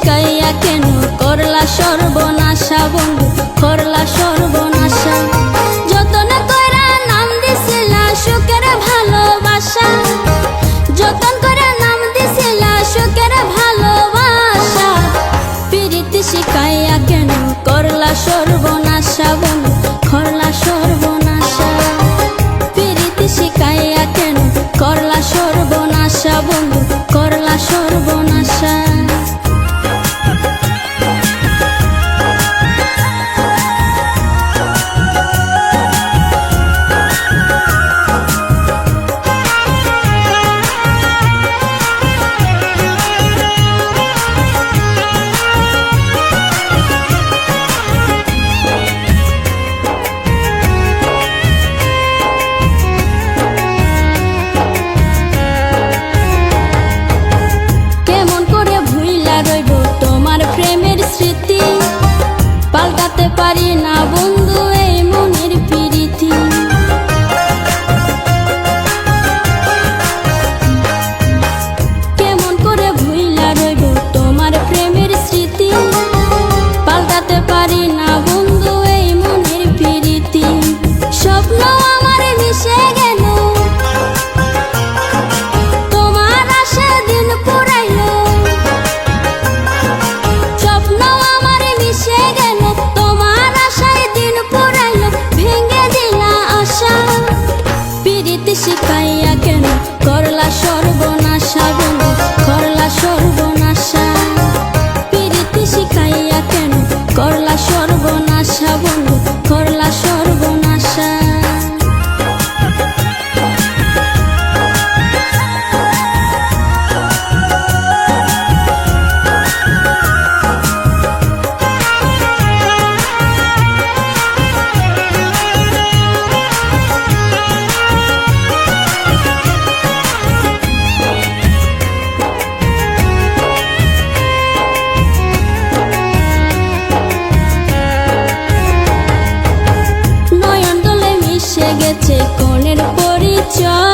শিখাইয়া কেন করলা সর্বনাশা বন্ধু, করলা সর্বনাশা। যতন কইরা নাম দিছিলা সুখের ভালোবাসা, যতন করে নাম দিছিলা সুখের ভালোবাসা। প্রীতি শিখাইয়া কেন করলা সর্বনাশা বন্ধু, করলা সর্বনাশা। প্রীতি শিখাইয়া কেন করলা সর্বনাশা বন্ধু, করলা সর্বনাশা। প্রেমের স্মৃতি পাল্টাতে পারি না বন্ধু এই মনের প্রীতি। কেমন করে ভুইলা রইব তোমার প্রেমের স্মৃতি, পাল্টাতে পারি না বন্ধু এই মনের প্রীতি। স্বপ্ন আমার মিশে গেল তোমার আশা দিন পুরাইল, শিখাইয়া কেন করলা সর্বনাশা বন্ধু, করলা সর্বনাশা। প্রীতি শিখাইয়া কেন করলা সর্বনাশা বন্ধু, করলা সর্বনাশা। গেছে কোনের পরিচয়।